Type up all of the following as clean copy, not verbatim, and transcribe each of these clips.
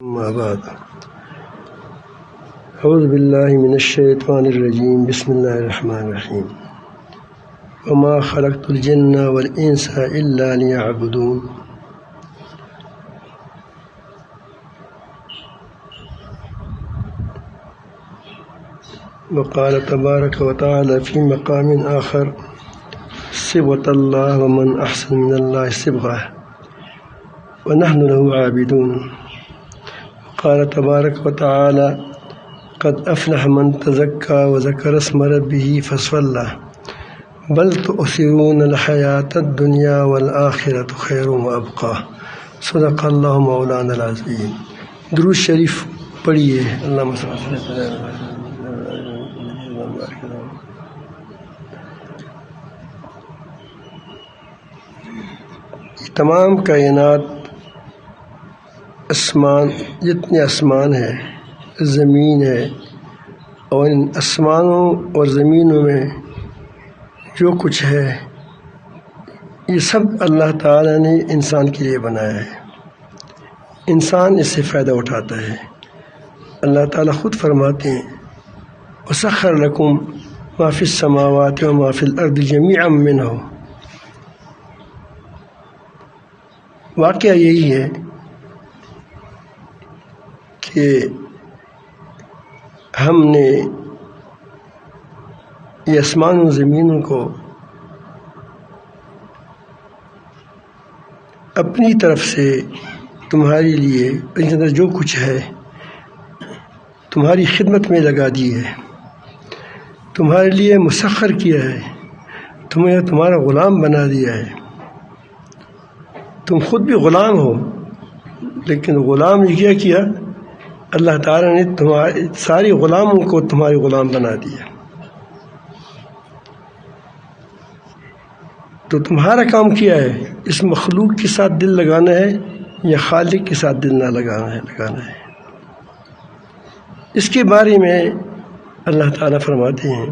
أما بعد أعوذ بالله من الشيطان الرجيم بسم الله الرحمن الرحيم وما خلقت الجن والإنس إلا ليعبدون وقال تبارك وتعالى في مقام آخر صبغة الله ومن أحسن من الله صبغة ونحن له عابدون. قال تبارك وتعالى قد أفلح من تزكى وذكر اسم ربه فصلى بل تؤثرون الحياة الدنيا والآخرة خير وأبقى صدق اللہ مولانا العظیم. درود شریف پڑھیے. اللہم صل علی تمام کائنات، آسمان، جتنے آسمان ہے، زمین ہے، اور ان آسمانوں اور زمینوں میں جو کچھ ہے یہ سب اللہ تعالیٰ نے انسان کے لیے بنایا ہے. انسان اس سے فائدہ اٹھاتا ہے. اللہ تعالیٰ خود فرماتے ہیں وَسَخَّرَ لَكُم مَا فِي السَّمَاوَاتِ وَمَا فِي الْأَرْضِ جَمِيعًا مِّنْهُ. واقعہ یہی ہے کہ ہم نے یہ آسمان و زمینوں کو اپنی طرف سے تمہارے لیے ان کے اندر جو کچھ ہے تمہاری خدمت میں لگا دی ہے، تمہارے لیے مسخر کیا ہے، تمہیں تمہارا غلام بنا دیا ہے. تم خود بھی غلام ہو، لیکن غلام نے کیا اللہ تعالیٰ نے تمہارے ساری غلاموں کو تمہارے غلام بنا دیا. تو تمہارا کام کیا ہے؟ اس مخلوق کے ساتھ دل لگانا ہے یا خالق کے ساتھ دل نہ لگانا ہے. اس کے بارے میں اللہ تعالیٰ فرماتے ہیں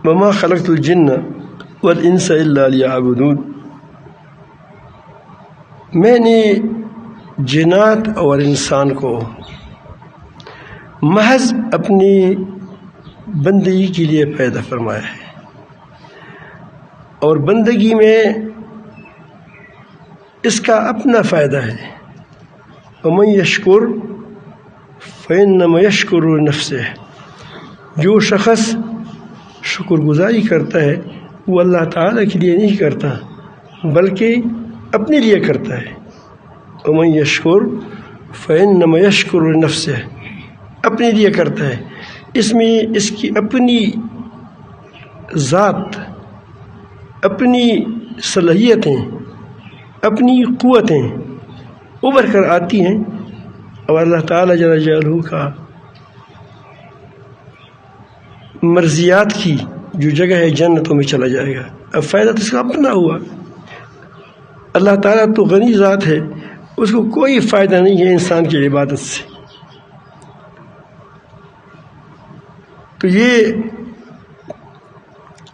وَمَا خَلَقْتُ الْجِنَّ وَالْإِنسَ إِلَّا لِيَعْبُدُونَ. میں نے جنات اور انسان کو محض اپنی بندگی کے لیے پیدا فرمایا ہے، اور بندگی میں اس کا اپنا فائدہ ہے. وَمَن يَشْكُرْ فَإِنَّمَا يَشْكُرُ لِنَفْسِهِ. جو شخص شکر گزاری کرتا ہے وہ اللہ تعالیٰ کے لیے نہیں کرتا بلکہ اپنے لیے کرتا ہے. وَمَن يَشْكُرْ فَإِنَّمَا يَشْكُرُ لِنَفْسِهِ. اپنے لیے کرتا ہے. اس میں اس کی اپنی ذات، اپنی صلاحیتیں، اپنی قوتیں ابھر کر آتی ہیں، اور اللہ تعالیٰ جل جلالہ کا مرضیات کی جو جگہ ہے جنتوں میں چلا جائے گا. اب فائدہ تو اس کا اپنا ہوا. اللہ تعالیٰ تو غنی ذات ہے، اس کو کوئی فائدہ نہیں ہے انسان کی عبادت سے. تو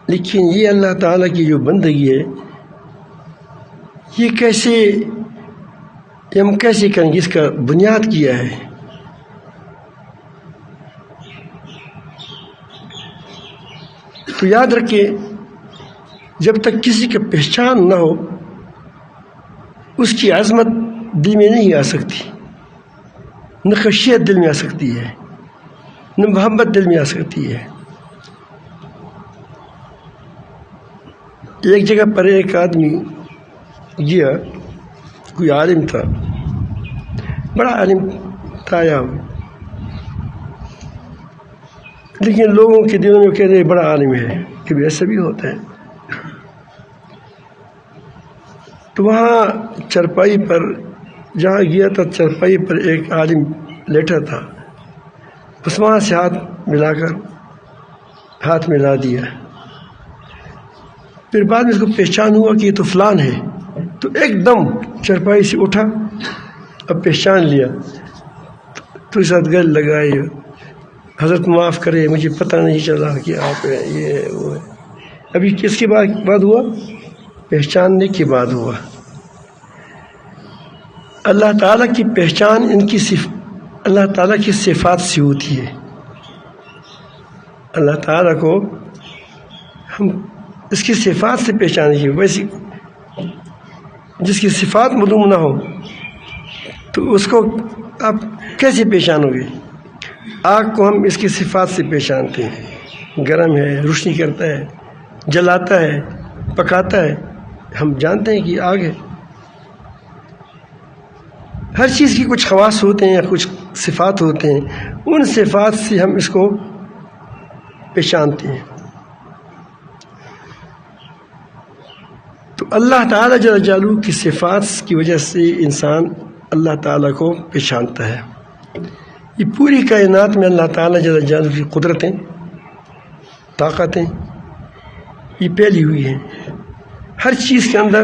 لیکن یہ اللہ تعالیٰ کی جو بندگی ہے یہ ہم کیسے کریں گے؟ اس کا بنیاد کیا ہے؟ تو یاد رکھیں جب تک کسی کی پہچان نہ ہو اس کی عظمت دل میں نہیں آ سکتی، نہ خشیت دل میں آ سکتی ہے، نہ محبت دل میں آ سکتی ہے. ایک جگہ پر ایک آدمی گیا، کوئی عالم تھا، بڑا عالم تھا لیکن لوگوں کے دلوں میں کہتے ہیں بڑا عالم ہے، کہ ایسا بھی ہوتا ہے. تو وہاں چرپائی پر جہاں گیا تھا، چرپائی پر ایک عالم لیٹا تھا. بس وہاں سے ہاتھ ملا دیا. پھر بعد میں اس کو پہچان ہوا کہ یہ تو فلان ہے. تو ایک دم چرپائی سے اٹھا، اب پہچان لیا تو اس ساتھ گل لگائی، حضرت معاف کرے مجھے پتہ نہیں چلا کہ آپ یہ وہ ہے. ابھی کس کے بعد ہوا؟ پہچاننے کے بعد ہوا. اللہ تعالیٰ کی پہچان اللہ تعالیٰ کی صفات سے ہوتی ہے۔ اللہ تعالیٰ کو ہم اس کی صفات سے پہچانیں گے۔ ویسی جس کی صفات معلوم نہ ہو تو اس کو آپ کیسے پہچانو گے؟ آگ کو ہم اس کی صفات سے پہچانتے ہیں، گرم ہے، روشنی کرتا ہے، جلاتا ہے، پکاتا ہے، ہم جانتے ہیں کہ آگ ہے۔ ہر چیز کی کچھ خواص ہوتے ہیں، کچھ صفات ہوتے ہیں، ان صفات سے ہم اس کو پہچانتے ہیں۔ تو اللہ تعالیٰ جل جلالہ کی صفات کی وجہ سے انسان اللہ تعالیٰ کو پہچانتا ہے۔ یہ پوری کائنات میں اللہ تعالیٰ جل جلالہ کی قدرتیں، طاقتیں یہ پھیلی ہوئی ہیں۔ ہر چیز کے اندر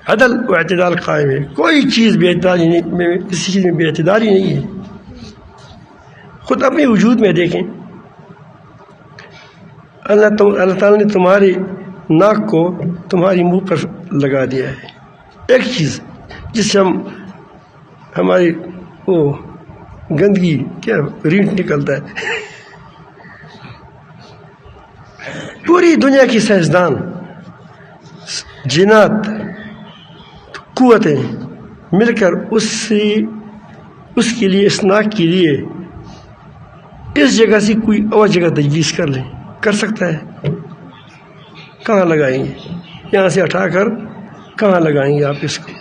عدل و اعتدال قائم ہے، کوئی چیز بے اعتدالی نہیں، کسی چیز میں بے اعتدالی نہیں ہے۔ خود اپنے وجود میں دیکھیں، اللہ تعالیٰ نے تمہاری ناک کو تمہاری منہ پر لگا دیا ہے، ایک چیز جس سے ہماری وہ گندگی کیا رینٹ نکلتا ہے۔ پوری دنیا کی سائنسدان، جنات، قوتیں مل کر اس کے لیے، اس ناک کے لیے اس جگہ سے کوئی اور جگہ تجویز کر سکتا ہے؟ کہاں لگائیں گے؟ یہاں سے اٹھا کر کہاں لگائیں گے آپ اس کو؟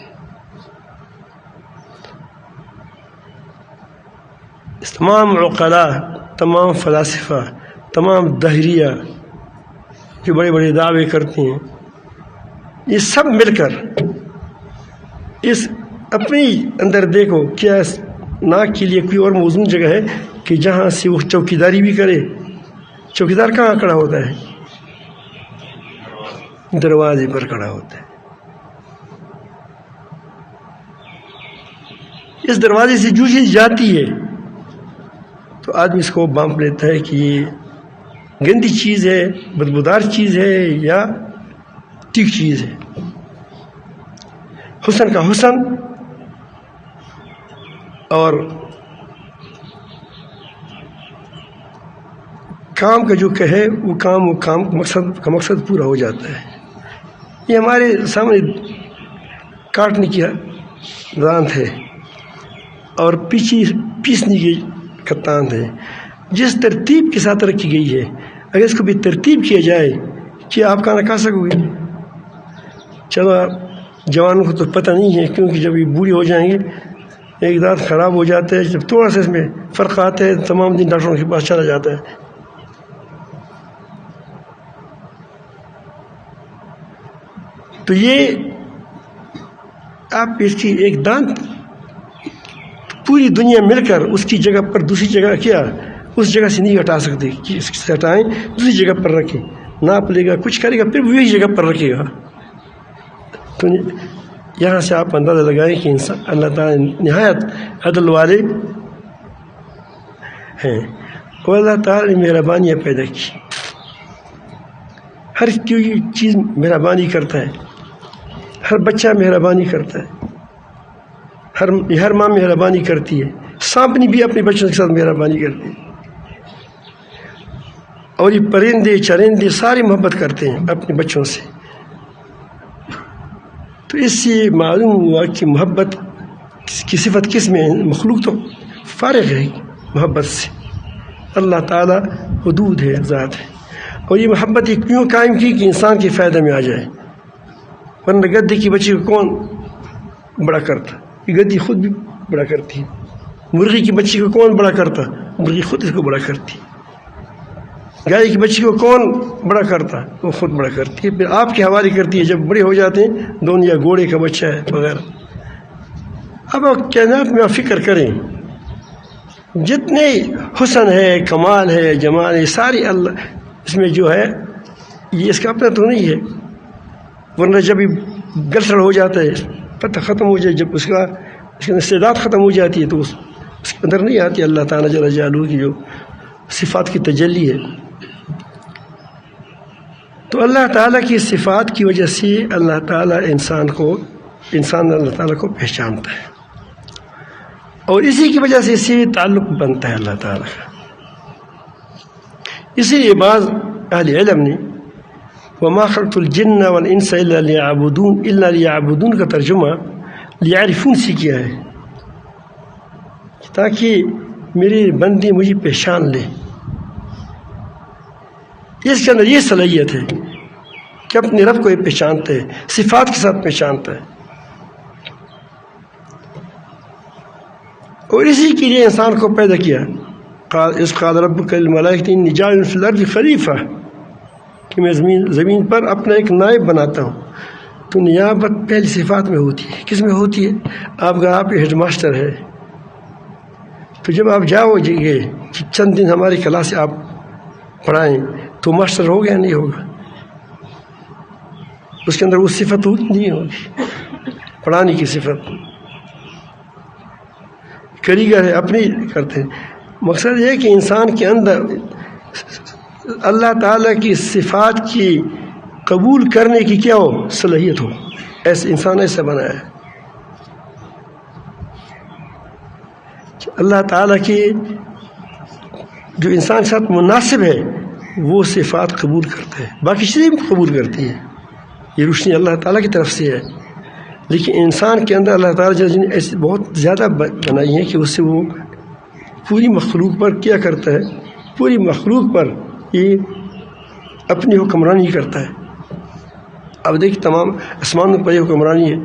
تمام عقلاء، تمام فلاسفہ، تمام دہریہ جو بڑے بڑے دعوے کرتے ہیں، یہ سب مل کر اس اپنے اندر دیکھو، کیا ناک کے لیے کوئی اور موزوں جگہ ہے کہ جہاں سے وہ چوکیداری بھی کرے؟ چوکیدار کہاں کھڑا ہوتا ہے؟ دروازے پر کھڑا ہوتا ہے۔ اس دروازے سے جو چیز جاتی ہے تو آدمی اس کو بانپ لیتا ہے کہ یہ گندی چیز ہے، بدبودار چیز ہے یا ٹھیک چیز ہے۔ حسن کا حسن اور کام کا جو کہے وہ کام کا مقصد پورا ہو جاتا ہے۔ یہ ہمارے سامنے کاٹنے کی دانت ہے اور پیسنے کی کتان ہے، جس ترتیب کے ساتھ رکھی گئی ہے۔ اگر اس کو بھی ترتیب کیا جائے کہ آپ کھانا کھا سکو گے؟ چلو جوانوں کو تو پتہ نہیں ہے، کیونکہ جب یہ بوڑھے ہو جائیں گے ایک دانت خراب ہو جاتا ہے، جب تھوڑا سا اس میں فرق آتا ہے تمام دن ڈاکٹروں کے پاس چلا جاتا ہے۔ تو یہ آپ اس کی ایک دانت پوری دنیا مل کر اس کی جگہ پر دوسری جگہ کیا اس جگہ سے نہیں ہٹا سکتے کہ اس سے ہٹائیں، دوسری جگہ پر رکھیں، ناپ لے گا، کچھ کرے گا، پھر وہی جگہ پر رکھے گا۔ تو یہاں سے آپ اندازہ لگائیں کہ انسان اللہ تعالیٰ نہایت عدل والے ہیں، اور اللہ تعالیٰ نے مہربانیاں پیدا کی۔ ہر چیز مہربانی کرتا ہے، ہر بچہ مہربانی کرتا ہے، ہر ماں مہربانی کرتی ہے، سانپنی بھی اپنے بچوں کے ساتھ مہربانی کرتی ہے، اور یہ پرندے چرندے سارے محبت کرتے ہیں اپنے بچوں سے۔ تو اس سے معلوم ہوا کہ محبت کی صفت کس میں ہے؟ مخلوق تو فارغ ہے محبت سے، اللہ تعالیٰ حدود ہے، ذات ہے، اور یہ محبت یہ کیوں قائم کی کہ انسان کے فائدہ میں آ جائے، ورنہ گدے کی بچی کو کون بڑا کرتا؟ یہ گدی خود بھی بڑا کرتی ہے۔ مرغی کی بچی کو کون بڑا کرتا؟ مرغی خود اس کو بڑا کرتی ہے۔ گائے کی بچی کو کون بڑا کرتا؟ وہ خود بڑا کرتی ہے، پھر آپ کے حوالے کرتی ہے جب بڑے ہو جاتے ہیں، دونوں یا گھوڑے کا بچہ ہے وغیرہ۔ اب آپ کائنات میں آپ فکر کریں، جتنے حسن ہے، کمال ہے، جمال ہے، ساری اللہ اس میں جو ہے، یہ اس کا اپنا تو نہیں ہے، ورنہ جب یہ گلسڑ ہو جاتا ہے، پتہ ختم ہو جائے، جب اس کی استعداد ختم ہو جاتی ہے تو اس کے اندر نہیں آتی اللہ تعالیٰ جل جلالہ کی جو صفات کی تجلی ہے۔ تو اللہ تعالیٰ کی صفات کی وجہ سے اللہ تعالیٰ انسان اللہ تعالیٰ کو پہچانتا ہے۔ اور اسی کی وجہ سے اسی تعلق بنتا ہے اللہ تعالیٰ کا. اسی لیے بعض اہل علم نے وما خلقت الجن والانس الا لیعبدون کا ترجمہ لیعرفون سے کیا ہے، تاکہ میری بندی مجھے پہچان لے. اس کے اندر یہ صلاحیت ہے کہ اپنے رب کو یہ پہچانتا ہے، صفات کے ساتھ پہچانتا ہے. اور اسی کے لیے انسان کو پیدا کیا. اس قال ربک للملائکۃ انی جاعل فی الارض خلیفہ، کہ میں زمین پر اپنا ایک نائب بناتا ہوں. تو نیابت پہلی صفات میں ہوتی ہے. کس میں ہوتی ہے؟ آپ ہیڈ ماسٹر ہے، تو جب آپ جاؤ گے کہ چند دن ہماری کلاس سے آپ پڑھائیں تو ماسٹر ہو گیا نہیں ہوگا؟ اس کے اندر وہ صفت نہیں ہوگی، پڑھانے کی صفت. کاریگر ہے، اپنی کرتے ہیں. مقصد یہ ہے کہ انسان کے اندر اللہ تعالیٰ کی صفات کی قبول کرنے کی کیا ہو؟ صلاحیت ہو. ایسے انسان ایسا بنا ہے کہ اللہ تعالیٰ کی جو انسان کے ساتھ مناسب ہے وہ صفات قبول کرتا ہے. باقی چیزیں بھی قبول کرتی ہے، یہ روشنی اللہ تعالیٰ کی طرف سے ہے. لیکن انسان کے اندر اللہ تعالیٰ نے ایسی بہت زیادہ بنائی ہے کہ اس سے وہ پوری مخلوق پر کیا کرتا ہے، پوری مخلوق پر یہ اپنی حکمرانی کرتا ہے. اب دیکھیں تمام آسمانوں پر یہ حکمرانی ہے.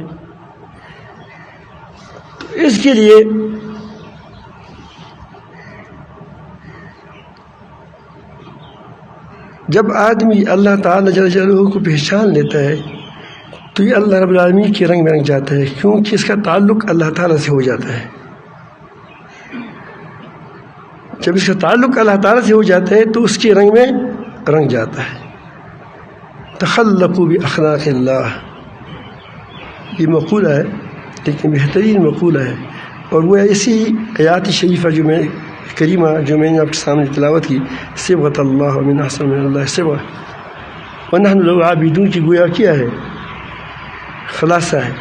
اس کے لیے جب آدمی اللہ تعالیٰ جل جلالہ کو پہچان لیتا ہے تو یہ اللہ رب العالمین کے رنگ میں رنگ جاتا ہے، کیونکہ اس کا تعلق اللہ تعالیٰ سے ہو جاتا ہے. جب اس کا تعلق اللہ تعالیٰ سے ہو جاتا ہے تو اس کے رنگ میں رنگ جاتا ہے. تخلقوا باخلاق اللہ، یہ مقولہ ہے لیکن بہترین مقولہ ہے. اور وہ ایسی آیات شریفہ جو میں نے آپ کے سامنے تلاوت کی، صبغۃ اللہ ومن احسن من اللہ صبغہ ونحن له عابدون کی گویا کیا ہے؟ خلاصہ ہے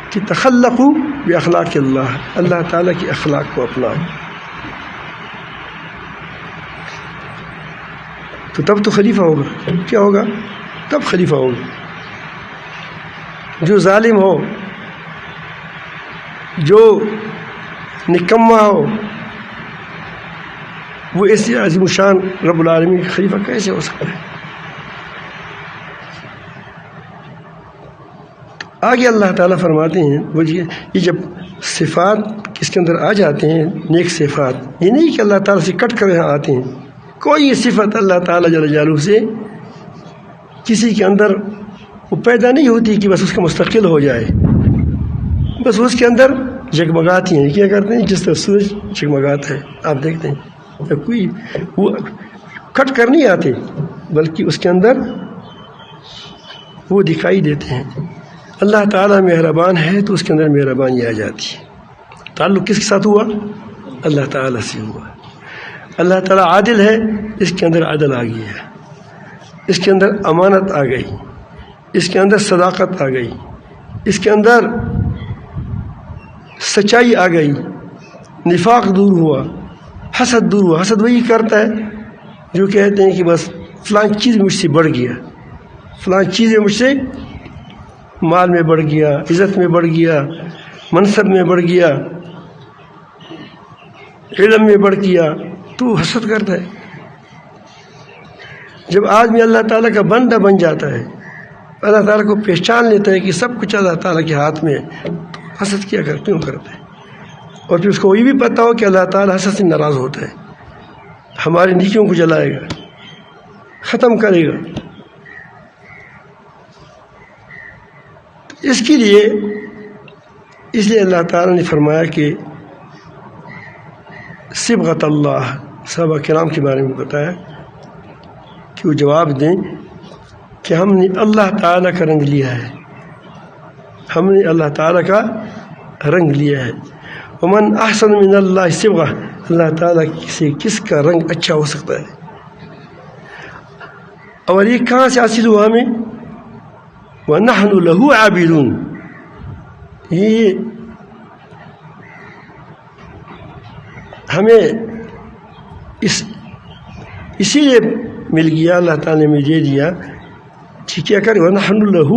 کہ تخلقوا باخلاق اللہ، اللہ تعالیٰ کی اخلاق کو اپناؤ. تو تب تو خلیفہ ہوگا. کیا ہوگا؟ تب خلیفہ ہوگا. جو ظالم ہو، جو نکما ہو، وہ ایسی عظیم الشان رب العالمین کا خلیفہ کیسے ہو سکتا ہے؟ آگے اللہ تعالیٰ فرماتے ہیں یہ جب صفات اس کے اندر آ جاتے ہیں، نیک صفات، یہ نہیں کہ اللہ تعالیٰ سے کٹ کر یہاں آتے ہیں. کوئی صفت اللہ تعالیٰ جل جلالہ سے کسی کے اندر وہ پیدا نہیں ہوتی کہ بس اس کا مستقل ہو جائے، بس اس کے اندر جگمگاتی ہیں. کیا کرتے ہیں؟ جس طرح سورج جگمگاتا ہے آپ دیکھتے ہیں، کوئی وہ کٹ کر نہیں آتے بلکہ اس کے اندر وہ دکھائی دیتے ہیں. اللہ تعالیٰ مہربان ہے تو اس کے اندر مہربانی آ جاتی ہے. تعلق کس کے ساتھ ہوا؟ اللہ تعالیٰ سے ہوا. اللہ تعالیٰ عادل ہے، اس کے اندر عدل آ گیا، اس کے اندر امانت آ گئی، اس کے اندر صداقت آ گئی، اس کے اندر سچائی آ گئی، نفاق دور ہوا، حسد دور ہوا. حسد وہی کرتا ہے جو کہتے ہیں کہ بس فلاں چیز مجھ سے بڑھ گیا، فلاں چیزیں مجھ سے مال میں بڑھ گیا، عزت میں بڑھ گیا، منصب میں بڑھ گیا، علم میں بڑھ گیا، تو حسد کرتا ہے. جب آدمی اللہ تعالیٰ کا بندہ بن جاتا ہے، اللہ تعالیٰ کو پہچان لیتا ہے کہ سب کچھ اللہ تعالیٰ کے ہاتھ میں ہے، تو حسد کیوں کرتا ہے؟ اور پھر اس کو یہ بھی پتہ ہو کہ اللہ تعالیٰ حسد سے ناراض ہوتا ہے، ہماری نیکیوں کو جلائے گا، ختم کرے گا. اس لیے اللہ تعالیٰ نے فرمایا کہ صبغۃ اللہ. صحابہ کرام کے بارے میں بتایا کہ وہ جواب دیں کہ ہم نے اللہ تعالیٰ کا رنگ لیا ہے، ہم نے اللہ تعالیٰ کا رنگ لیا ہے. ومن احسن من اللہ صبغہ، اللہ تعالیٰ سے کس کا رنگ اچھا ہو سکتا ہے؟ اور یہ کہاں سے حاصل ہوا ہمیں؟ وَنَحْنُ لَهُ عَابِدُونَ. یہ ہمیں اسی لیے مل گیا، اللہ تعالیٰ نے مجھے دیا کہ کیا کرے وَنَحْنُ لَهُ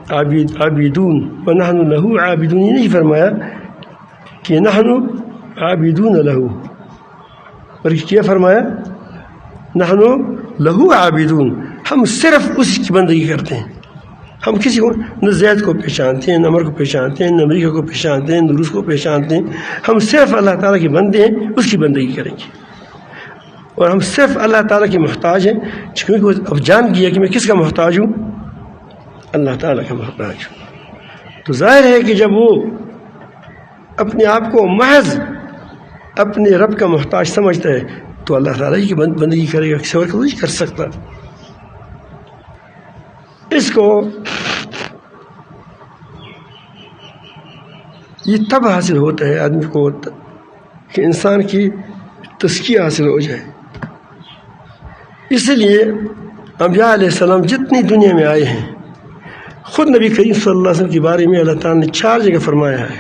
عَابِدُونَ وَنَحْنُ لَهُ عَابِدُونَ، یہ نہیں فرمایا کہ نحن عابدون لہو، بلکہ کیا فرمایا نحن لہو عابدون، ہم صرف اسی کی بندگی کرتے ہیں. ہم کسی کو نہ زید کو پہچانتے ہیں، نہ عمر کو پہچانتے ہیں، نہ امریکہ کو پہچانتے ہیں، نہ روس کو پہچانتے ہیں. ہم صرف اللہ تعالیٰ کے بندے ہیں، اس کی بندگی کریں گے. اور ہم صرف اللہ تعالیٰ کے محتاج ہیں، کیونکہ وہ اب جان گیا کہ میں کس کا محتاج ہوں، اللہ تعالیٰ کا محتاج ہوں. تو ظاہر ہے کہ جب وہ اپنے آپ کو محض اپنے رب کا محتاج سمجھتا ہے تو اللہ تعالیٰ کی بندگی کرے گا، کسی اور کو نہیں کر سکتا. اس کو یہ تب حاصل ہوتا ہے آدمی کو کہ انسان کی تزکیہ حاصل ہو جائے. اس لیے انبیاء علیہ السلام جتنی دنیا میں آئے ہیں، خود نبی کریم صلی اللہ علیہ وسلم کے بارے میں اللہ تعالیٰ نے 4 جگہ فرمایا ہے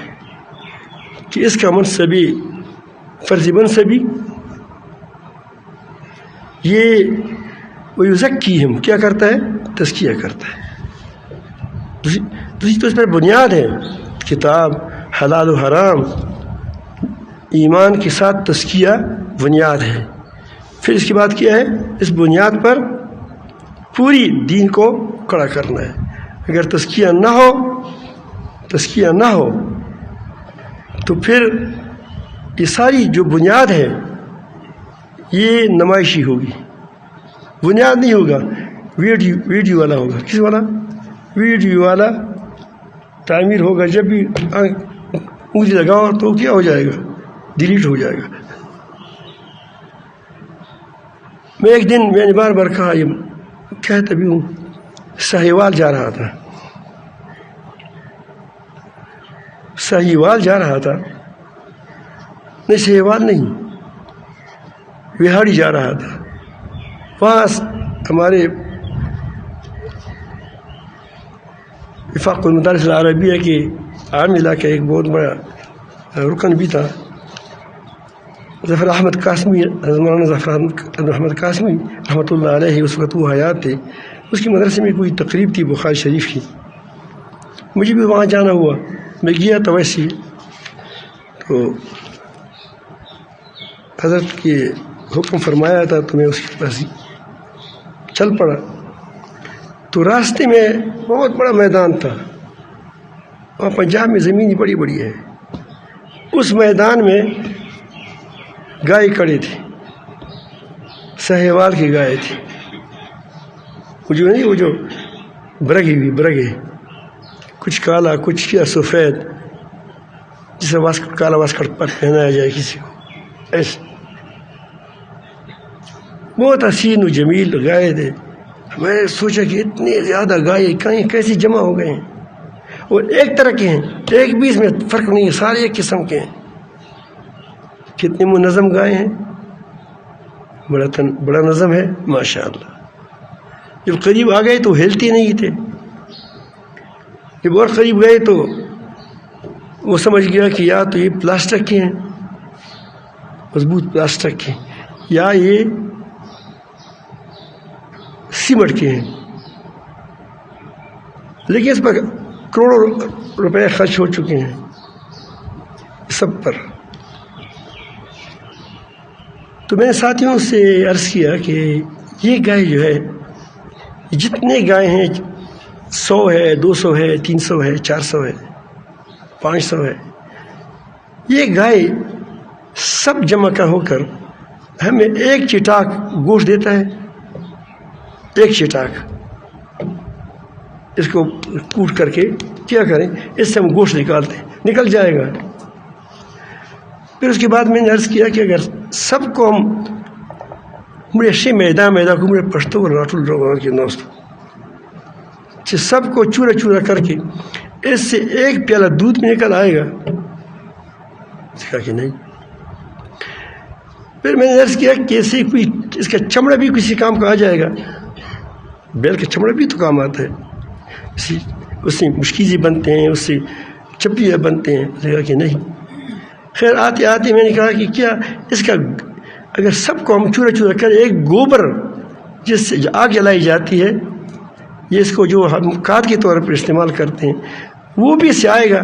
کہ اس کا منصبی فرض منصبی یہ وَيُزَكِّيهِمْ کیا کرتا ہے، تزکیہ کرتا ہے. دوسری تو اس پر بنیاد ہے کتاب، حلال و حرام، ایمان کے ساتھ تزکیہ بنیاد ہے. پھر اس کے بعد کیا ہے، اس بنیاد پر پوری دین کو کھڑا کرنا ہے. اگر تزکیہ نہ ہو تو پھر یہ ساری جو بنیاد ہے یہ نمائشی ہوگی. بنیاد نہیں ہوگا، ویڈیو والا ہوگا. کس والا؟ ویڈیو والا تعمیر ہوگا. جب بھی انگلی لگاؤ تو کیا ہو جائے گا، ڈیلیٹ ہو جائے گا. میں ایک دن میں نے بار بار کہا، یہ کہتا بھی ہوں، سہیوال جا رہا تھا، نہیں سہیوال نہیں، وہاڑی جا رہا تھا. وہاں ہمارے وفاق المدارس العربیہ کے عام علاقہ ایک بہت بڑا رکن بھی تھا، ظفر احمد قاسمی، مولانا ظفر احمد قاسمی رحمۃ اللہ علیہ، اس وقت وہ حیات تھے. اس کی مدرسے میں کوئی تقریب تھی بخاری شریف کی، مجھے بھی وہاں جانا ہوا. میں گیا تو ویسے تو حضرت کے حکم فرمایا تھا تو میں اس کے پاس چل پڑا. تو راستے میں بہت بڑا میدان تھا، وہاں پنجاب میں زمین بڑی بڑی ہے. اس میدان میں گائے کڑے تھے، سہیوال کی گائے تھی. وہ جو برگے کچھ کالا کچھ کیا سفید، جسے کالا واسکٹ پر پہنایا جائے کسی کو، ایسے بہت حسین و جمیل گائے تھے. میں نے سوچا کہ اتنی زیادہ گائے کہیں کیسے جمع ہو گئے ہیں، اور ایک طرح کے ہیں، ایک بھی اس میں فرق نہیں ہے، سارے ایک قسم کے ہیں. کتنے منظم گائے ہیں، بڑا نظم ہے ماشاء اللہ. جب قریب آ گئے تو ہلتی نہیں تھے، جب اور قریب گئے تو وہ سمجھ گیا کہ یا تو یہ پلاسٹک کے ہیں، مضبوط پلاسٹک کے، یا یہ سیمنٹ کے ہیں. لیکن اس پر کروڑوں روپے خرچ ہو چکے ہیں سب پر. تو میں نے ساتھیوں سے عرض کیا کہ یہ گائے جو ہے، جتنے گائے ہیں، 100 ہے، 200 ہے، 300 ہے، 400 ہے، 500 ہے، یہ گائے سب جمع کا ہو کر ہمیں ایک چٹاک گوشت دیتا ہے. ایک چٹاک، اس کو کوٹ کر کے کیا کریں، اس سے ہم گوشت نکل جائے گا. پھر اس کے بعد میں نے عرض کیا کہ اگر سب کو ہم مجھے میدا کو مجھے پشتو اور راٹول روان کے دوست سب کو چورا کر کے اس سے ایک پیالہ دودھ میں نکل آئے گا. کہا کہ نہیں. پھر میں نے عرض کیا کہ ایسے کوئی اس کا چمڑا بھی کسی کام کا آ جائے گا، بیل کا چمڑا بھی تو کام آتا ہے، اس سے مشکیزیں بنتے ہیں، اس سے چپلیاں بنتے ہیں. کہا کہ نہیں. خیر آتے آتے میں نے کہا کہ کیا اس کا اگر سب کو ہم چورا چورا کریں، ایک گوبر جس سے آگ جلائی جاتی ہے، یہ اس کو جو ہم کھاد کے طور پر استعمال کرتے ہیں، وہ بھی اس سے آئے گا،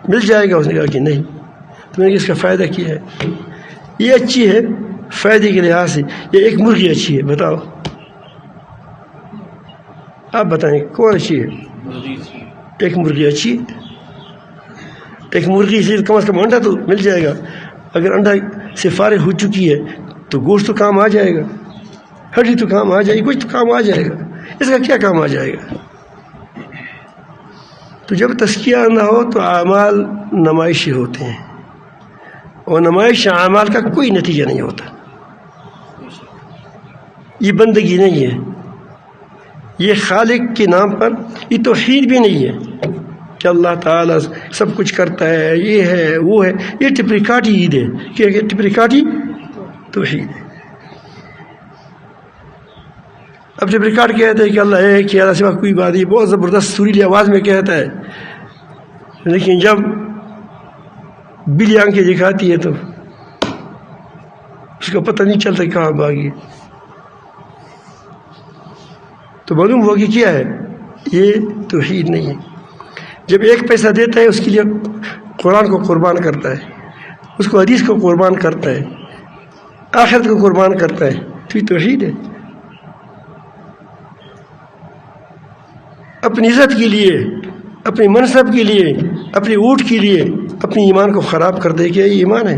مل جائے گا۔ اس نے کہا کہ نہیں۔ تو میں نے اس کا فائدہ کیا ہے، یہ اچھی ہے فائدے کے لحاظ سے، یہ ایک مرغی اچھی ہے۔ بتاؤ آپ بتائیں کون اچھی ہے؟ ایک مرغی اچھی ہے۔ ایک مرغی سے کم از کم انڈا تو مل جائے گا، اگر انڈا سے فارغ ہو چکی ہے تو گوشت تو کام آ جائے گا، ہڈی تو کام آ جائے گی، کچھ تو کام آ جائے گا، اس کا کیا کام آ جائے گا؟ تو جب تزکیہ نہ ہو تو اعمال نمائشی ہوتے ہیں، اور نمائش اعمال کا کوئی نتیجہ نہیں ہوتا۔ یہ بندگی نہیں ہے، یہ خالق کے نام پر، یہ توحید بھی نہیں ہے کہ اللہ تعالیٰ سب کچھ کرتا ہے، یہ ہے وہ ہے، یہ ٹپریکاٹی عید ہے، کہ ٹپریکاٹی توحید ہے۔ اب ٹپریکاٹ کہتے ہیں کہ اللہ ہے کہ اللہ سوا کوئی بات نہیں، بہت زبردست سریلی آواز میں کہتا ہے، لیکن جب بلی آنکھیں دکھاتی ہے تو اس کو پتہ نہیں چلتا کہاں بھاگی۔ تو معلوم ہوا کہ کیا ہے، یہ توحید نہیں ہے۔ جب ایک پیسہ دیتا ہے اس کے لیے قرآن کو قربان کرتا ہے، اس کو حدیث کو قربان کرتا ہے، آخرت کو قربان کرتا ہے، تو یہ توحید ہے۔ اپنی عزت کے لیے، اپنی منصب کے لیے، اپنی اونٹ کے لیے اپنی ایمان کو خراب کر دے، کہ یہ ایمان ہے؟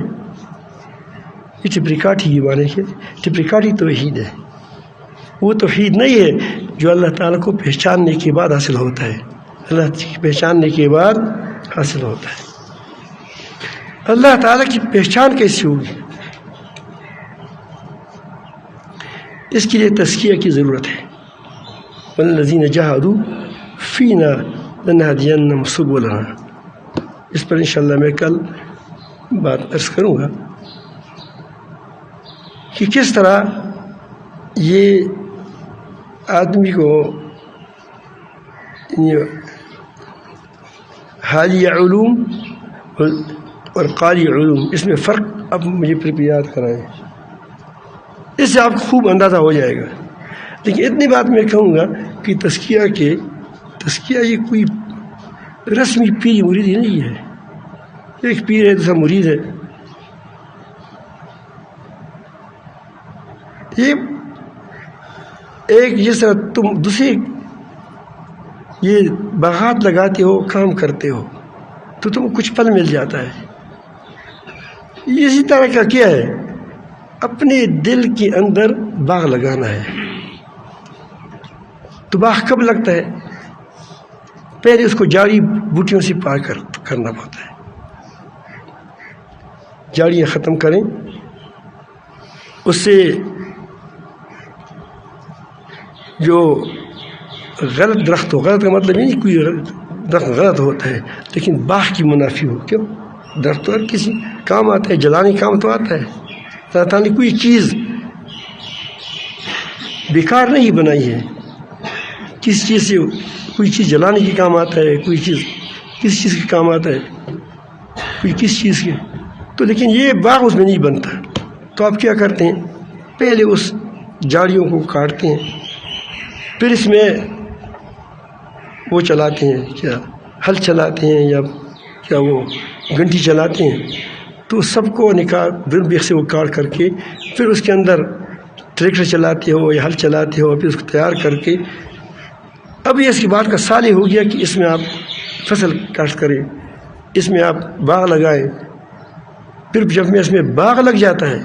یہ ٹپریکاٹی ایمان ہے، ٹپریکاٹی توحید ہے۔ وہ توحید نہیں ہے جو اللہ تعالیٰ کو پہچاننے کے بعد حاصل ہوتا ہے، اللہ کی پہچاننے کے بعد حاصل ہوتا ہے۔ اللہ تعالیٰ کی پہچان کیسے ہوگی؟ اس کے لیے تزکیہ کی ضرورت ہے۔ والذین جاہدوا فینا لنہدینہم سبلنا، اس پر انشاءاللہ میں کل بات عرض کروں گا کہ کس طرح یہ آدمی کو حالیہ علوم اور قالی علوم، اس میں فرق اب مجھے پھر یاد کرائیں، اس سے آپ کو خوب اندازہ ہو جائے گا۔ لیکن اتنی بات میں کہوں گا کہ تزکیہ یہ کوئی رسمی پیر مرید ہی نہیں ہے، ایک پیر ہے دوسرا مرید ہے۔ یہ ایک جس طرح تم دوسرے یہ باغات لگاتے ہو، کام کرتے ہو تو تم کو کچھ پل مل جاتا ہے، اسی طرح کا کیا ہے، اپنے دل کے اندر باغ لگانا ہے۔ تو باغ کب لگتا ہے؟ پہلے اس کو جاڑی بوٹیوں سے پار کرنا پڑتا ہے، جاڑیاں ختم کریں، اس سے جو غلط درخت ہو، غلط کا مطلب یہ نہیں کوئی درخت غلط ہوتا ہے، لیکن باغ کی منافی ہو۔ کیوں؟ درخت تو ہر کسی کام آتا ہے، جلانے کام تو آتا ہے، اللہ تعالیٰ نے کوئی چیز بیکار نہیں بنائی ہے، کس چیز سے کوئی چیز جلانے کے کام آتا ہے، کوئی چیز کس چیز کے کام آتا ہے، کوئی کس چیز کے، تو لیکن یہ باغ اس میں نہیں بنتا۔ تو آپ کیا کرتے ہیں؟ پہلے اس جاڑیوں کو کاٹتے ہیں، پھر اس میں وہ چلاتے ہیں، کیا ہل چلاتے ہیں یا کیا وہ گھنٹی چلاتے ہیں، تو سب کو نکال بیخ سے وہ کاٹ کر کے پھر اس کے اندر ٹریکٹر چلاتے ہو یا ہل چلاتے ہو، پھر اس کو تیار کر کے اب یہ اس کی بات کا صالح ہو گیا کہ اس میں آپ فصل کاشت کریں، اس میں آپ باغ لگائیں۔ پھر جب میں اس میں باغ لگ جاتا ہے،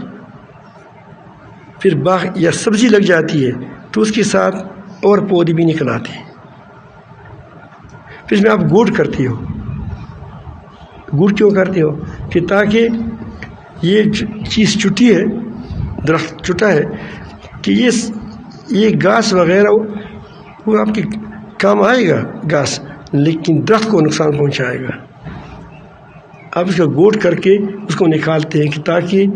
پھر باغ یا سبزی لگ جاتی ہے تو اس کے ساتھ اور پودے بھی نکل آتے ہیں۔ پھر اس میں آپ گوڑ کرتے ہو، گوڑ کیوں کرتے ہو؟ کہ تاکہ یہ چیز چٹی ہے، درخت چٹا ہے، کہ یہ گھاس وغیرہ وہ آپ کے کام آئے گا گھاس، لیکن درخت کو نقصان پہنچائے گا۔ آپ اس کا گوڑ کر کے اس کو نکالتے ہیں کہ تاکہ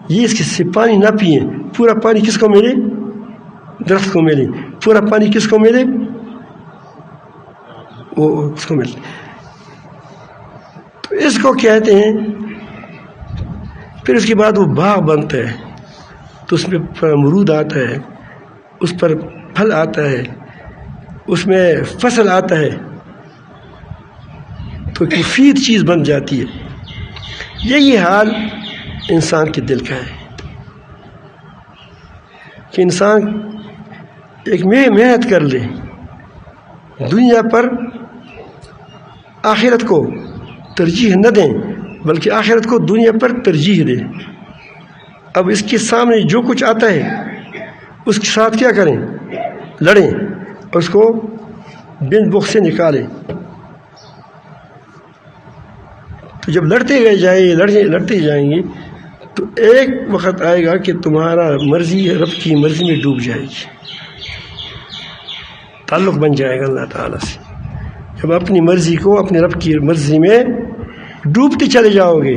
یہ اس سے پانی نہ پئیں، پورا پانی کس کو ملے؟ درخت کو ملے، پورا پانی کس کو ملے؟ وہ اس کو ملے۔ تو اس کو کہتے ہیں پھر اس کے بعد وہ باغ بنتا ہے تو اس میں امرود آتا ہے، اس پر پھل آتا ہے، اس میں فصل آتا ہے، تو ایک مفید چیز بن جاتی ہے۔ یہی حال انسان کے دل کا ہے کہ انسان ایک محنت کر لے، دنیا پر آخرت کو ترجیح نہ دیں بلکہ آخرت کو دنیا پر ترجیح دیں۔ اب اس کے سامنے جو کچھ آتا ہے اس کے ساتھ کیا کریں؟ لڑیں، اس کو بن بخ سے نکالیں۔ تو جب لڑتے جائیں گے تو ایک وقت آئے گا کہ تمہارا مرضی رب کی مرضی میں ڈوب جائے گی، تعلق بن جائے گا اللہ تعالیٰ سے۔ جب اپنی مرضی کو اپنے رب کی مرضی میں ڈوبتے چلے جاؤ گے،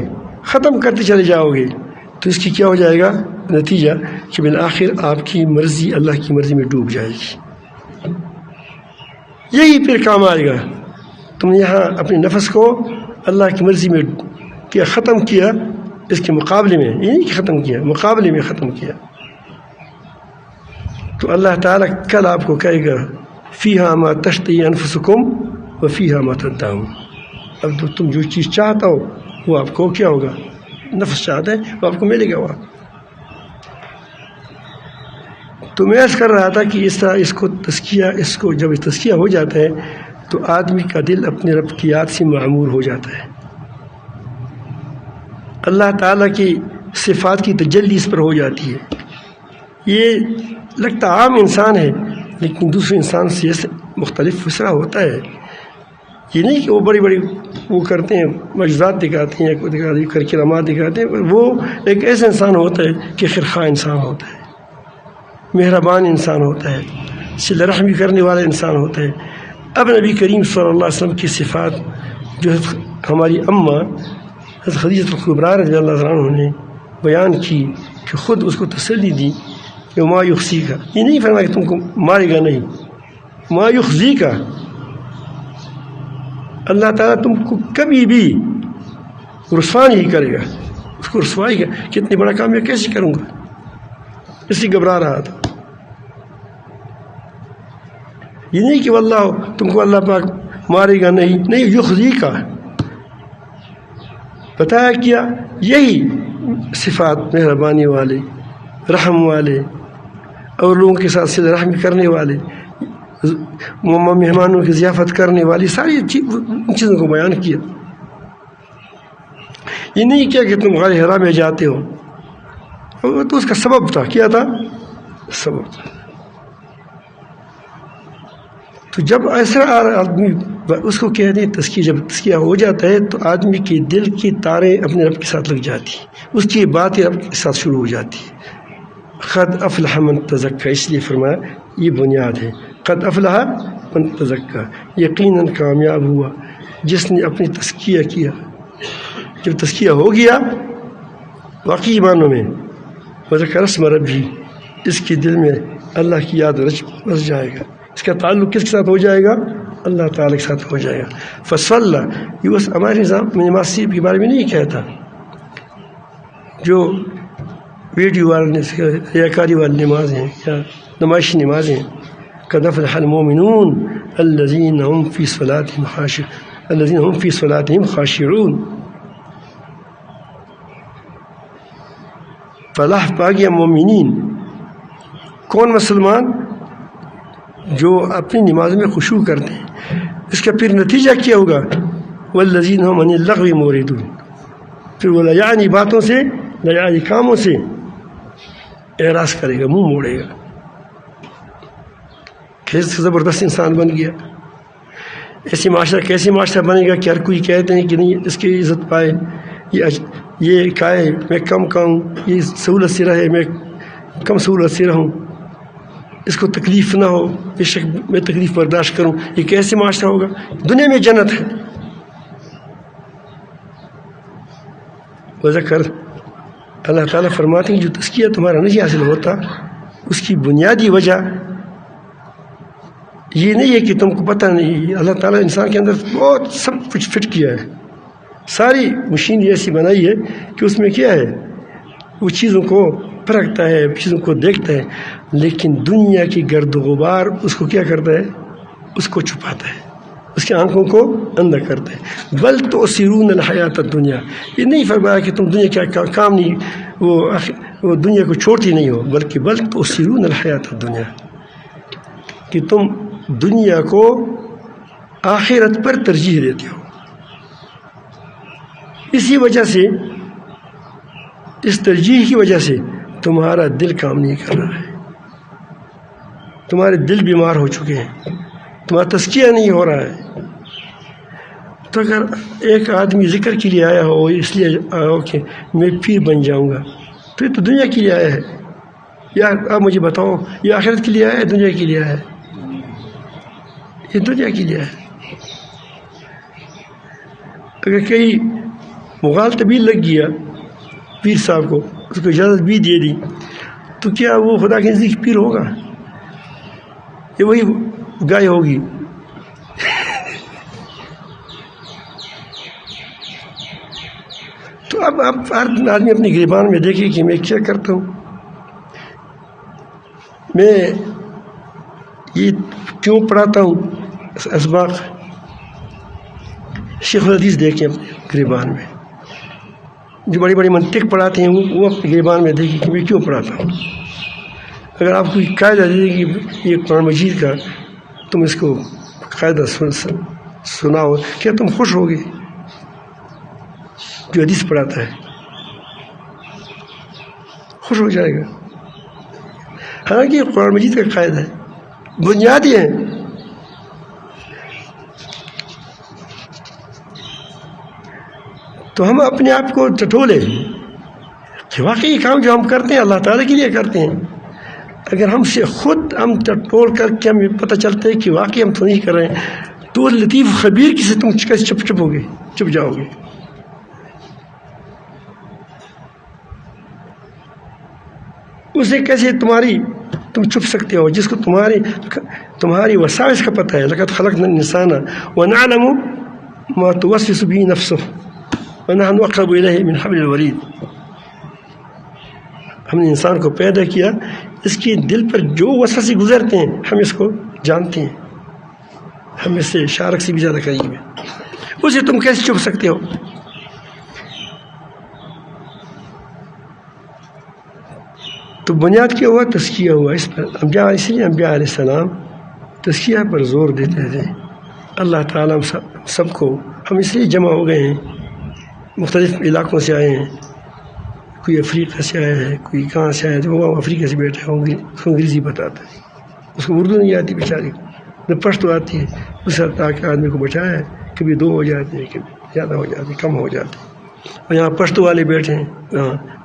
ختم کرتے چلے جاؤ گے، تو اس کی کیا ہو جائے گا نتیجہ کہ بالآخر آپ کی مرضی اللہ کی مرضی میں ڈوب جائے گی۔ یہی پھر کام آئے گا، تم نے یہاں اپنے نفس کو اللہ کی مرضی میں کیا ختم کیا، اس کے مقابلے میں یہ نہیں کہ ختم کیا، مقابلے میں ختم کیا، تو اللہ تعالیٰ کل آپ کو کہے گا فیہا ما تشتہی انفسکم وفیہا ما تدعون۔ اب تو تم جو چیز چاہتا ہو وہ آپ کو کیا ہوگا، نفس چاہتا ہے وہ آپ کو ملے گا۔ وہاں تو میں عرض کر رہا تھا کہ اس طرح اس کو جب تزکیہ ہو جاتا ہے تو آدمی کا دل اپنے رب کی یاد سے معمور ہو جاتا ہے، اللہ تعالیٰ کی صفات کی تجلی اس پر ہو جاتی ہے۔ یہ لگتا عام انسان ہے لیکن دوسرے انسان سے مختلف اس طرح ہوتا ہے۔ یہ نہیں کہ وہ بڑی وہ کرتے ہیں، معجزات دکھاتے ہیں، کرامات دکھاتے ہیں، وہ ایک ایسا انسان ہوتا ہے کہ خیرخواہ انسان ہوتا ہے، مہربان انسان ہوتا ہے، صلہ رحمی کرنے والا انسان ہوتا ہے۔ اب نبی کریم صلی اللہ علیہ وسلم کی صفات جو ہماری اماں حضرت خدیجہ الکبریٰ رضی اللہ عنہ نے بیان کی کہ خود اس کو تسلی دی کہ ما یخزیک، یہ نہیں فرمایا کہ تم کو مارے گا، نہیں، ما یخزیک، اللہ تعالیٰ تم کو کبھی بھی رسوا نہیں کرے گا، اس کو رسوائی گا کہ اتنی بڑا کام میں کیسے کروں گا، اس لیے گھبرا رہا تھا۔ یہ نہیں کہ واللہ تم کو اللہ پاک مارے گا، نہیں، یخزیک بتایا کیا، یہی صفات مہربانی والے، رحم والے اور لوگوں کے ساتھ صلہ رحمی کرنے والے، مہمانوں کی ضیافت کرنے والی، ساری چیزوں کو بیان کیا۔ یہ نہیں کیا کہ تم غار حرا میں جاتے ہو، تو اس کا سبب تھا، کیا تھا سبب تھا۔ تو جب ایسا آدمی اس کو کہتے ہیں تزکیہ، جب تزکیہ ہو جاتا ہے تو آدمی کے دل کی تاریں اپنے رب کے ساتھ لگ جاتی، اس کی باتیں رب کے ساتھ شروع ہو جاتی۔ قد افلح من تزکا، اس لیے فرمایا یہ بنیاد ہے، قد افلح من تزکا، یقیناً کامیاب ہوا جس نے اپنی تزکیہ کیا۔ جب تزکیہ ہو گیا واقعی معنوں میں، وذکر اسم ربہ، اس کے دل میں اللہ کی یاد بس جائے گا، اس کا تعلق کس کے ساتھ ہو جائے گا؟ اللہ تعالیٰ کے ساتھ ہو جائے گا۔ فصلی، یہ بس ہمارے نظام میں نماز کے بارے میں نہیں کہتا، جو ویڈیو والے ریاکاری والی نمازیں یا نمائشی نمازیں، قد افلح المؤمنون الذین هم فی صلاتهم خاشعون، فلاح پا گیا مومنین، کون مسلمان؟ جو اپنی نماز میں خشوع کرتے ہیں۔ اس کا پھر نتیجہ کیا ہوگا؟ والذین هم عن اللغو معرضون، پھر وہ لیعنی باتوں سے، لیعنی کاموں سے اعراض کرے گا، منہ موڑے گا۔ کیسے زبردست انسان بن گیا، ایسی معاشرہ کیسے معاشرہ بنے گا کہ ہر کوئی کہتے ہیں کہ نہیں اس کی عزت پائے، یہ کہے میں کم کہوں، یہ سہولت سے رہے میں کم سہولت سے رہوں، اس کو تکلیف نہ ہو، بے شک میں تکلیف برداشت کروں۔ یہ کیسے معاشرہ ہوگا؟ دنیا میں جنت ہے۔ وذکر، اللہ تعالیٰ فرماتے ہیں جو تزکیہ تمہارا نہیں حاصل ہوتا اس کی بنیادی وجہ یہ نہیں ہے کہ تم کو پتہ نہیں، اللہ تعالیٰ انسان کے اندر بہت سب کچھ فٹ کیا ہے، ساری مشین ایسی بنائی ہے کہ اس میں کیا ہے وہ چیزوں کو پرکھتا ہے، چیزوں کو دیکھتا ہے، لیکن دنیا کی گرد و غبار اس کو کیا کرتا ہے؟ اس کو چھپاتا ہے، اس کی آنکھوں کو اندھا کرتا ہے۔ بل تؤثرون الحیات الدنیا، یہ نہیں فرمایا کہ تم دنیا کا کام نہیں، وہ دنیا کو چھوڑتی نہیں ہو، بلکہ بل تؤثرون الحیات الدنیا، کہ تم دنیا کو آخرت پر ترجیح دیتے ہو۔ اسی وجہ سے، اس ترجیح کی وجہ سے تمہارا دل کام نہیں کر رہا ہے، تمہارے دل بیمار ہو چکے ہیں، تمہارا تزکیہ نہیں ہو رہا ہے۔ تو اگر ایک آدمی ذکر کے لیے آیا ہو، اس لیے آیا ہو کہ میں پیر بن جاؤں گا، تو یہ تو دنیا کے لیے آیا ہے، یا آپ مجھے بتاؤ یہ آخرت کے لیے آیا ہے، دنیا کے لیے آیا ہے؟ یہ دنیا کے لیے ہے۔ اگر کئی مغالطہ بھی لگ گیا پیر صاحب کو، اس کو اجازت بھی دے دی، تو کیا وہ خدا کے نزدیک پیر ہوگا؟ یہ وہی گائے ہوگی۔ تو اب ہر آدمی اپنی گریبان میں دیکھے کہ میں کیا کرتا ہوں، میں یہ کیوں پڑھاتا ہوں اسباق۔ شیخ الحدیث دیکھیں اپنے گریبان میں، جو بڑی بڑی منطق پڑھاتے ہیں وہ اپنے گریبان میں دیکھیں کہ میں کیوں پڑھاتا ہوں۔ اگر آپ کو قاعدہ دے دیں کہ یہ قرآن مجید کا تم اس کو قاعدہ سناؤ، کیا تم خوش ہوگے؟ جو حدیث پڑھاتا ہے خوش ہو جائے گا، حالانکہ یہ قرآن مجید کا قاعدہ ہے، بنیادی ہے۔ تو ہم اپنے آپ کو ٹٹولے کہ واقعی یہ کام جو ہم کرتے ہیں اللہ تعالیٰ کے لیے کرتے ہیں۔ اگر ہم سے خود ہم ٹٹول کر کے ہمیں پتہ چلتا ہے کہ واقعی ہم تو نہیں کر رہے ہیں، تو لطیف خبیر کسی تم کیسے چپ ہوگے، چپ جاؤ گے؟ اسے کیسے تم چھپ سکتے ہو جس کو تمہاری وساوس کا پتہ ہے؟ لقد خلقنا الانسان ونعلم ما توسوس به نفسه ونحن اقرب الیہ من حبل الورید۔ ہم نے انسان کو پیدا کیا، اس کے دل پر جو وسوسے گزرتے ہیں ہم اس کو جانتے ہیں، ہم اس سے شارک سے بھی زیادہ قریب ہیں، اسے تم کیسے چھپ سکتے ہو؟ تو بنیاد کیا ہوا؟ تزکیہ ہوا۔ اس پر اس لیے انبیاء علیہ السلام تزکیہ پر زور دیتے تھے۔ اللہ تعالیٰ سب کو، ہم اس لیے جمع ہو گئے ہیں، مختلف علاقوں سے آئے ہیں، کوئی افریقہ سے آیا ہے، کوئی کہاں سے آیا ہے، وہ افریقہ سے بیٹھا ہے، اس کو انگریزی بتاتا ہے، اس کو اردو نہیں آتی بیچاری، نہ پشتو آتی ہے، اس تاکہ آدمی کو بچایا ہے، کبھی دو ہو جاتے ہیں، کبھی زیادہ ہو جاتے ہیں، کم ہو جاتے ہیں۔ اور یہاں پشتو والے بیٹھے ہیں،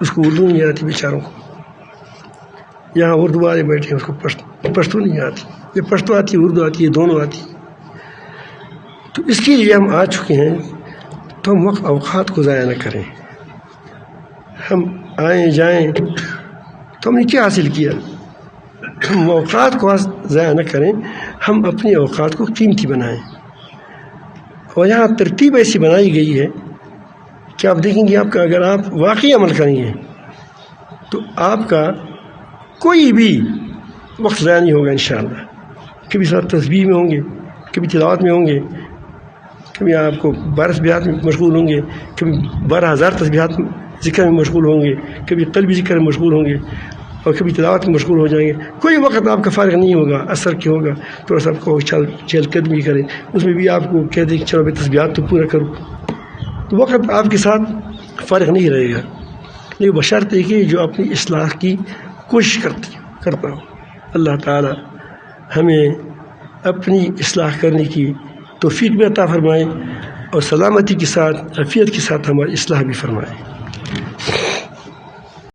اس کو اردو نہیں آتی بیچاروں کو، یہاں اردو والے بیٹھے ہیں، اس کو پشتو نہیں آتی، یہ پشتو آتی ہے، اردو آتی ہے، دونوں آتی ہے۔ تو اس کے لیے ہم آ چکے ہیں، تو ہم وقت اوقات کو ضائع نہ کریں۔ ہم آئیں جائیں تو ہم نے کیا حاصل کیا؟ ہم اوقات کو ضائع نہ کریں، ہم اپنے اوقات کو قیمتی بنائیں۔ اور یہاں ترتیب ایسی بنائی گئی ہے کہ آپ دیکھیں گے، آپ کا اگر آپ واقعی عمل کریں گے تو آپ کا کوئی بھی وقت ضائع نہیں ہوگا انشاءاللہ۔ کبھی صرف تسبیح میں ہوں گے، کبھی تلاوت میں ہوں گے، کبھی آپ کو 12 تسبیحات میں مشغول ہوں گے، کبھی 12,000 تسبیحات ذکر میں مشغول ہوں گے، کبھی قلبی ذکر میں مشغول ہوں گے، اور کبھی تلاوت میں مشغول ہو جائیں گے۔ کوئی وقت آپ کا فارغ نہیں ہوگا، اثر کیا ہوگا تھوڑا سا آپ کو چہل قدمی کریں، اس میں بھی آپ کو کہہ دیں کہ چلو میں تسبیحات تو پورا کروں، تو وقت آپ کے ساتھ فارغ نہیں رہے گا۔ لیکن بشرط ہے کہ جو اپنی اصلاح کی کوشش کرتا ہوں۔ اللہ تعالی ہمیں اپنی اصلاح کرنے کی توفیق بھی عطا فرمائے، اور سلامتی کے ساتھ، عافیت کے ساتھ ہماری اصلاح بھی فرمائے۔